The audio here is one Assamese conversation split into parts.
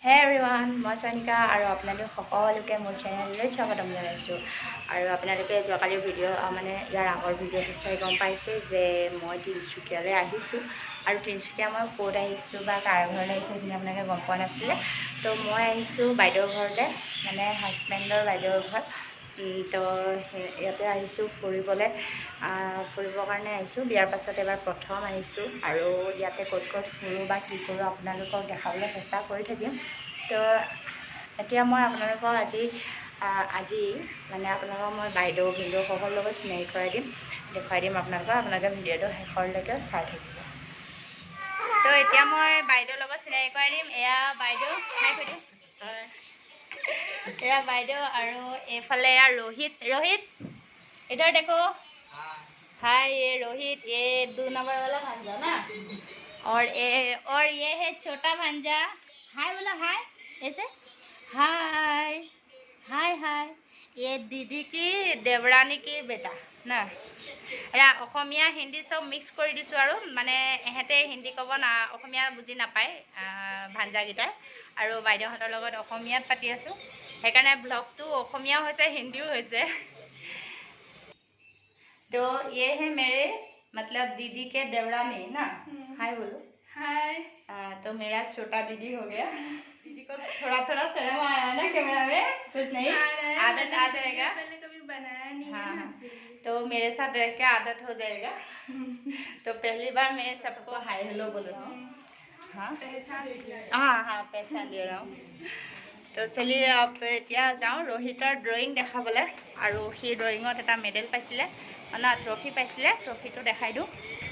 Hey everyone, মই চয়নিকা আৰু আপোনালোক সকলোকে মোৰ চেনেললৈ স্বাগতম জনাইছোঁ। আৰু আপোনালোকে যোৱাকালিৰ ভিডিঅ' মানে ইয়াৰ আগৰ ভিডিঅ'টো চাই গম পাইছে যে মই তিনিচুকীয়ালৈ আহিছোঁ। আৰু তিনিচুকীয়া মই ক'ত আহিছোঁ বা কাৰ ঘৰলৈ আহিছোঁ সেইখিনি আপোনালোকে গম পোৱা নাছিলে। তো মই আহিছোঁ বাইদেউৰ ঘৰলৈ, মানে হাজবেণ্ডৰ বাইদেউৰ ঘৰ। তো ইয়াতে আহিছোঁ ফুৰিবলৈ, ফুৰিবৰ কাৰণে আহিছোঁ। বিয়াৰ পাছত এবাৰ প্ৰথম আহিছোঁ আৰু ইয়াতে ক'ত ক'ত ফুৰোঁ বা কি কৰোঁ আপোনালোকক দেখাবলৈ চেষ্টা কৰি থাকিম। তো এতিয়া মই আপোনালোকক আজি মানে আপোনালোকক মই বাইদেউ ভিনদেউ সকলোৰ লগত চিনাকি কৰাই দিম, দেখুৱাই দিম আপোনালোকে ভিডিঅ'টো শেষৰলৈকে চাই থাকিব। তো এতিয়া মই বাইদেউৰ লগত চিনাকি কৰাই দিম। এয়া বাইদেউ, হাই কৈ দিওঁ। এয়া বাইদেউ আৰু এইফালে এয়া रोहित इधर देखो। हाय, ये रोहित, ये 2 नंबर वाला भांजा ना। और ये है छोटा भांजा। हाय बोला, हाय ऐसे, हाय हाय हाय। ये दीदी की देवरानी की बेटा ना। এয়া অসমীয়া হিন্দী চব মিক্স কৰি দিছোঁ আৰু মানে এহেঁতে হিন্দী ক'ব না, অসমীয়া বুজি নাপায় ভাঞ্জাকেইটাই। আৰু বাইদেউহঁতৰ লগত অসমীয়াত পাতি আছোঁ, সেইকাৰণে ব্লগটো অসমীয়াও হৈছে হিন্দীও হৈছে। तो ये है मेरे मतलब दीदी के देवरानी ना। हाय बोलो, हाय। तो मेरा छोटा दीदी हो गया। दीदी को थोड़ा थोड़ा शर्म आ रहा है ना कैमरा में, कुछ नहीं, आदत आ जाएगा। पहले कभी बनाया नहीं है ना, तो मेरे साथ रह के आदत हो जाएगा। तो पहली बार मैं सबको हाय हेलो बोल रहा हूँ। हाँ हाँ पहचान ले रहा हूँ। तो चलिए आप এতিয়া যাওঁ ৰোহিতৰ ড্ৰয়িং দেখাবলৈ। আৰু সি ড্ৰয়িঙত এটা মেডেল পাইছিলে না, ট্ৰফি পাইছিলে, ট্ৰফিটো দেখাই দিওঁ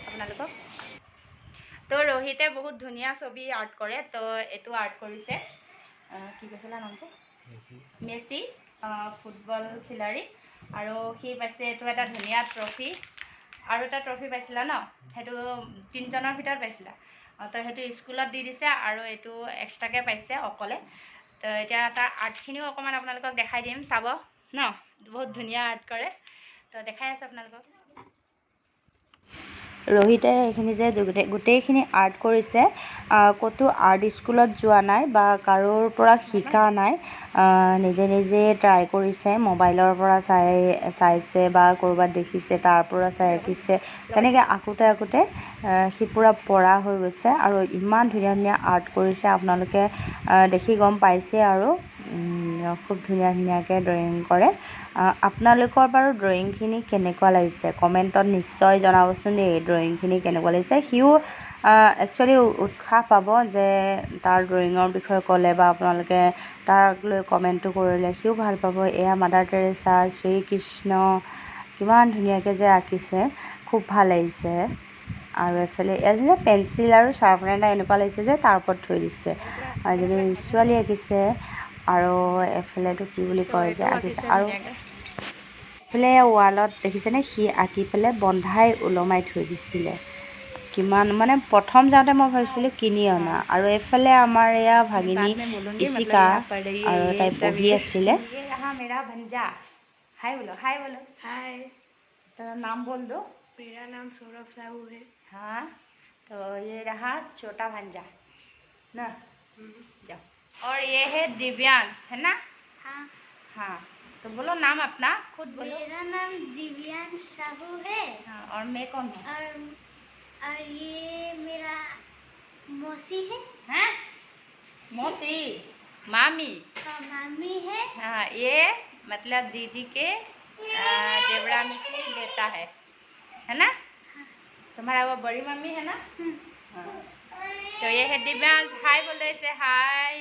আপোনালোকক। তো ৰোহিতে বহুত ধুনীয়া ছবি আৰ্ট কৰে। তো এইটো আৰ্ট কৰিছে, কি কৈছিলে নামটো, মেছি, ফুটবল খেলাৰী। আৰু সি পাইছে এইটো এটা ধুনীয়া ট্ৰফি। আৰু এটা ট্ৰফি পাইছিলা ন, সেইটো 3জনৰ ভিতৰত পাইছিলা। তো সেইটো স্কুলত দি দিছে আৰু এইটো এক্সট্ৰাকৈ পাইছে অকলে। তো এতিয়া তাৰ আৰ্টখিনিও অকণমান আপোনালোকক দেখাই দিম, চাব ন, বহুত ধুনীয়া আৰ্ট কৰে। তো দেখাই আছোঁ আপোনালোকক। ৰোহিতে এইখিনি যে গোটেইখিনি আৰ্ট কৰিছে, ক'তো আৰ্ট স্কুলত যোৱা নাই বা কাৰোৰ পৰা শিকা নাই, নিজে নিজে ট্ৰাই কৰিছে, মোবাইলৰ পৰা চাইছে বা ক'ৰবাত দেখিছে তাৰ পৰা চাই আঁকিছে। তেনেকৈ আঁকোতে সি পূৰা পৰা হৈ গৈছে আৰু ইমান ধুনীয়া ধুনীয়া আৰ্ট কৰিছে, আপোনালোকে দেখি গম পাইছে। আৰু খুব ধুনীয়াকৈ ড্ৰয়িং কৰে। আপোনালোকৰ বাৰু ড্ৰয়িংখিনি কেনেকুৱা লাগিছে কমেণ্টত নিশ্চয় জনাবচোন দেই, ড্ৰয়িংখিনি কেনেকুৱা লাগিছে। সিও একচুৱেলি উৎসাহ পাব যে তাৰ ড্ৰয়িঙৰ বিষয়ে ক'লে বা আপোনালোকে তাক লৈ কমেণ্টটো কৰিলে সিও ভাল পাব। এয়া মাদাৰ টেৰেছা, শ্ৰীকৃষ্ণ, কিমান ধুনীয়াকৈ যে আঁকিছে, খুব ভাল লাগিছে। আৰু এফালে এজনী পেঞ্চিল আৰু শ্বাৰ্পনাৰ এনেকুৱা লাগিছে যে তাৰ ওপৰত থৈ দিছে, এজনী ছোৱালী আঁকিছে। আৰু এফালেতো কি বুলি কয় যে আঁকিছে। আৰু এইফালে ৱালত দেখিছেনে, সি আঁকি পেলাই বন্ধাই ওলমাই থৈ দিছিলে। কিমান মানে প্ৰথম যাওঁতে মই ভাবিছিলোঁ কিনি অনা। আৰু এইফালে আমাৰ এয়া ভাগিনী ইচিকা, আৰু তাই পঢ়ি আছিলে। মেৰা ভঞ্জা, হাই बोलो, हाय बोलो, हाय। तो नाम बोल दो। मेरा नाम सौरभ साहू है। हाँ, तो ये रहा छोटा भंजा ना। जाओ। और ये है दिव्यांश, है ना। हाँ हाँ, तो बोलो नाम अपना, खुद बोलो। मेरा नाम दिव्यांश साहू है। हाँ, और मैं कौन हूँ? और ये मेरा मौसी है। हैं? मौसी, मामी। हाँ, मामी है। हाँ, ये मतलब दीदी के देवरानी की बेटा है ना। हाँ। तुम्हारा वो बड़ी मम्मी है ना। हाँ। तो ये है दिव्यांश, हाय बोल रहे से, हाय।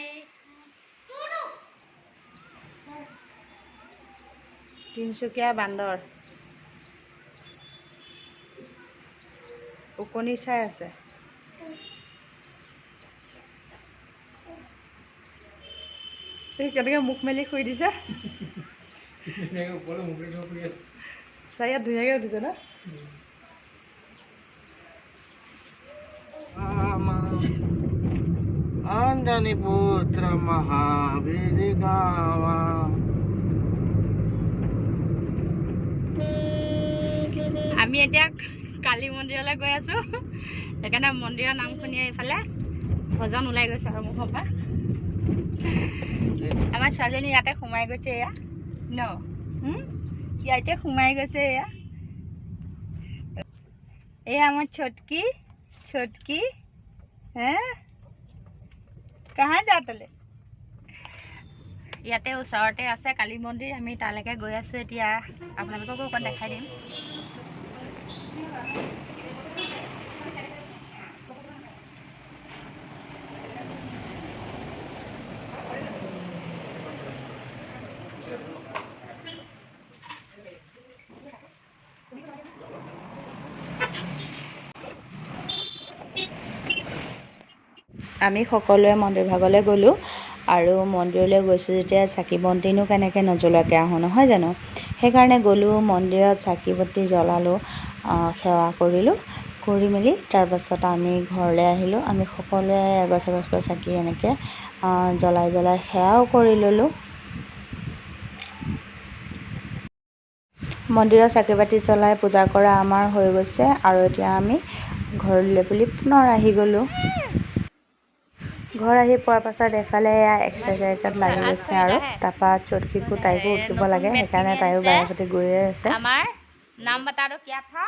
তিনিচুকীয়া বান্দৰ ওকণি চাই আছে। কেনেকৈ মুখ মেলি শুই দিছে, চাই ইয়াত ধুনীয়াকৈ উঠিছে ন। अंजनी पुत्र महावीर गावा। আমি এতিয়া কালী মন্দিৰলৈ গৈ আছোঁ, সেইকাৰণে মন্দিৰৰ নাম শুনি এইফালে ভজন ওলাই গৈছে আৰু মুখৰ পৰা। আমাৰ ছোৱালীজনী ইয়াতে সোমাই গৈছে এয়া ন ইয়াতে সোমাই গৈছে এয়া এয়া আমাৰ छोटकी हाँ कहाँ जातले ইয়াতে ওচৰতে আছে কালী মন্দিৰ আমি তালৈকে গৈ আছো এতিয়া আপোনালোককো অকণ দেখাই দিম আমি সকলোৱে মন্দিৰ ভাগলৈ গ'লোঁ আৰু মন্দিৰলৈ গৈছোঁ যেতিয়া চাকি বন্তিনো কেনেকৈ নজ্বলোৱাকৈ আহোঁ নহয় জানো সেইকাৰণে গ'লোঁ মন্দিৰত চাকি বন্তি জ্বলালোঁ সেৱা কৰিলোঁ কৰি মেলি তাৰপাছত আমি ঘৰলৈ আহিলোঁ আমি সকলোৱে এগছ চাকি এনেকৈ জ্বলাই সেৱাও কৰি ল'লোঁ মন্দিৰত চাকি বাতি জ্বলাই পূজা কৰা আমাৰ হৈ গৈছে আৰু এতিয়া আমি ঘৰলৈ বুলি পুনৰ আহি গ'লোঁ ঘৰ আহি পোৱাৰ পাছত এফালে এক্সাৰচাইজত লাগি গৈছে আৰু তাৰপৰা চটকিকো তাইকো উঠিব লাগে সেইকাৰণে তাইও বাৰে গৈয়ে আছে আমাৰ নাম বতাটো কিয়া থা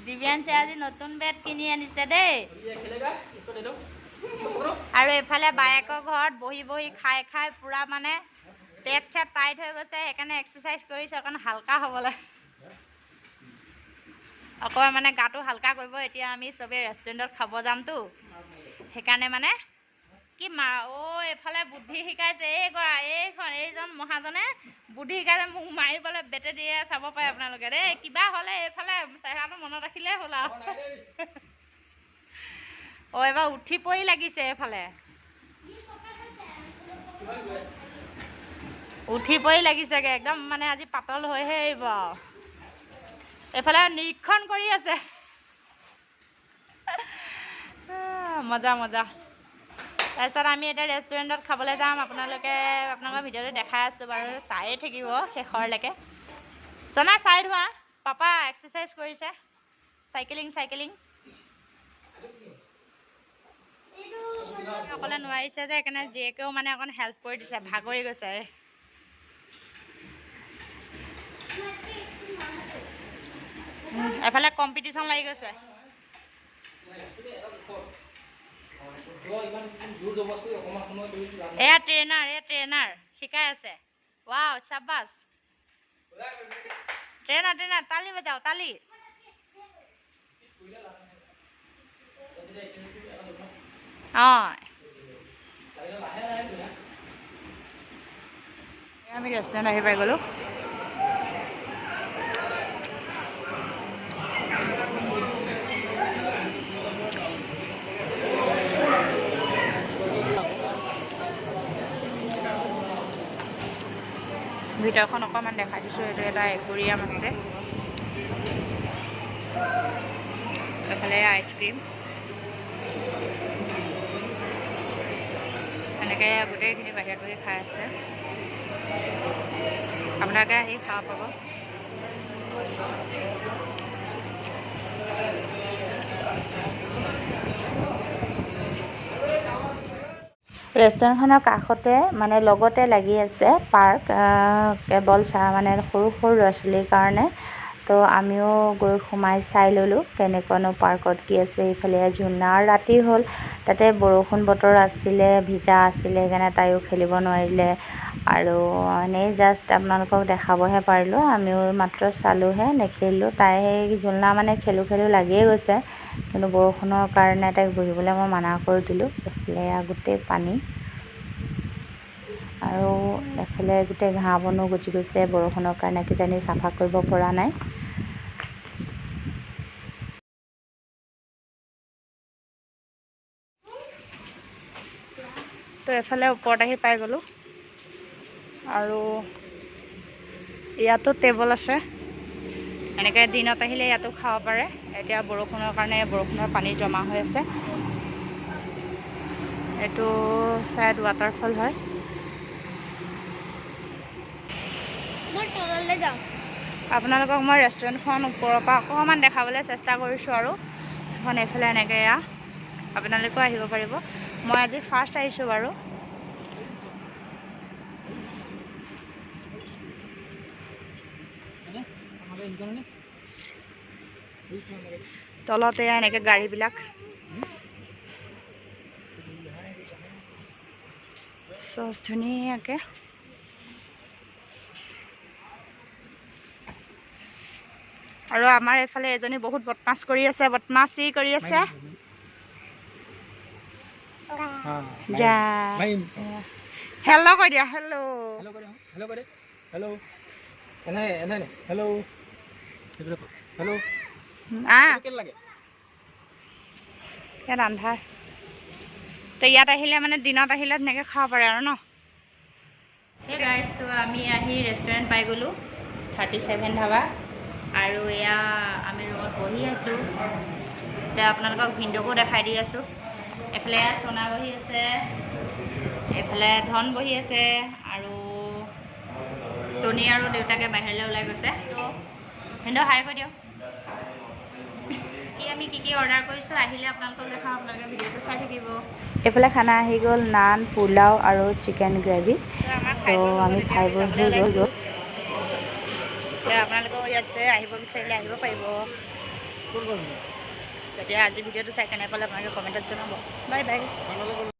দিব্যাঞ্চে আজি নতুন বেট কিনি আনিছে দেই আৰু এফালে বায়েকৰ ঘৰত বহি খাই পুৰা মানে পেট চেট টাইট হৈ গৈছে সেইকাৰণে এক্সাৰচাইজ কৰিছে অকণ হালকা হ'বলৈ অকণমান মানে গাটো হালকা কৰিব এতিয়া আমি চবেই ৰেষ্টুৰেণ্টত খাব যামতো সেইকাৰণে মানে কি এফালে বুদ্ধি শিকাইছে এইজন মহাজনে বুদ্ধি শিকাইছে মোক মাৰিবলৈ বেটে দিয়ে চাব পাৰে আপোনালোকে দেই কিবা হ'লে এইফালে চেহেৰাটো মনত ৰাখিলেই হ'ল আৰু এইবাৰ উঠি পৰি লাগিছে এইফালে উঠি পৰি লাগিছেগৈ একদম মানে আজি পাতল হৈহে আহিব এইফালে নিৰীক্ষণ কৰি আছে মজা তাৰপিছত আমি এতিয়া ৰেষ্টুৰেণ্টত খাবলৈ যাম আপোনালোকৰ ভিডিঅ'টো দেখাই আছোঁ বাৰু চায়ে থাকিব শেষৰলৈকে চনা চাইড হোৱা পাপা এক্সাৰচাইজ কৰিছে চাইকেলিং অকলে নোৱাৰিছে যে সেইকাৰণে জীয়েকেও মানে অকণ হেল্প কৰি দিছে ভাগৰি গৈছে এফালে কম্পিটিশ্যন লাগি গৈছে এয়া ট্ৰেইনাৰ শিকাই আছে ৱাও শাবাছ ট্ৰেইনাৰ তালি বজাও তালি আমি ৰেষ্টুৰেণ্ট আহি পাই গ'লোঁ ভিতৰখন অকণমান দেখাই দিছোঁ এইটো এটা একুৰিয়াম আছে এইফালে আইচক্ৰীম এনেকৈ গোটেইখিনি বাহিৰত বহি খাই আছে আপোনালোকে আহি খাব পাব ৰেষ্টুৰেণ্টখনৰ কাষতে মানে লগতে লাগি আছে পাৰ্ক কেৱল মানে সৰু ল'ৰা ছোৱালীৰ কাৰণে তো আমিও গৈ সোমাই চাই ল'লোঁ কেনেকুৱানো পাৰ্কত কি আছে এইফালে ঝুলনা আৰু ৰাতি হ'ল তাতে বৰষুণ বতৰ আছিলে ভিজা আছিলে সেইকাৰণে তাইও খেলিব নোৱাৰিলে আৰু এনেই জাষ্ট আপোনালোকক দেখাবহে পাৰিলোঁ আমিও মাত্ৰ চালোঁহে নেখেলিলোঁ তাই সেই ঝুলনা মানে খেলোঁ লাগিয়ে গৈছে কিন্তু বৰষুণৰ কাৰণে তাইক বহিবলৈ মই মানা কৰি দিলোঁ এইফালে গোটেই পানী আৰু এফালে গোটেই ঘাঁহ বনো গজি গৈছে বৰষুণৰ কাৰণে কিজানি চাফা কৰিব পৰা নাই তো এফালে ওপৰত আহি পাই গ'লোঁ আৰু ইয়াতো টেবল আছে এনেকৈ দিনত আহিলে ইয়াতো খাব পাৰে এতিয়া বৰষুণৰ কাৰণে বৰষুণৰ পানী জমা হৈ আছে এইটো চাইড ৱাটাৰফল হয় আপোনালোকক মই ৰেষ্টুৰেণ্টখন ওপৰৰ পৰা অকণমান দেখাবলৈ চেষ্টা কৰিছোঁ আৰু এখন এইফালে এনেকৈ আপোনালোকেও আহিব পাৰিব মই আজি ফাৰ্ষ্ট আহিছোঁ বাৰু। তলতে এনেকৈ গাড়ীবিলাক চব ধুনীয়াকৈ। আৰু আমাৰ এইফালে এজনী বহুত বদমাছ কৰি আছে, বদমাছি কৰি আছে। যা হেল্ল' কৈ দিয়া, হেল্ল'। ইয়াত আন্ধাৰ, তো ইয়াত আহিলে মানে দিনত আহিলে ধুনীয়াকৈ খাব পাৰে আৰু ন। সেই গাইজ, তো আমি আহি ৰেষ্টুৰেণ্ট পাই গ'লোঁ, 37 ধাবা। আৰু এয়া আমি ৰুমত বহি আছোঁ। এতিয়া আপোনালোকক ভিডিঅ'কো দেখাই দি আছোঁ। এইফালে সোণা বহি আছে, এইফালে ধন বহি আছে, আৰু সোণী আৰু দেউতাকে বাহিৰলৈ ওলাই গৈছে। তো ভিডিঅ' হাই কৈ দিয়ক। আমি কি অৰ্ডাৰ কৰিছোঁ আহিলে আপোনালোকক দেখাওঁ, আপোনালোকে ভিডিঅ'টো চাই থাকিব। এইফালে খানা আহি গ'ল, নান, পোলাও আৰু চিকেন গ্ৰেভি। তো আমি খাই বৈ হৈ গ'ল। আপোনালোকেও ইয়াতে আহিব বিচাৰিলে আহিব পাৰিব। তেতিয়া আজি ভিডিঅ'টো চাই কেনে পালে আপোনালোকে কমেণ্টত জনাব। Bye bye.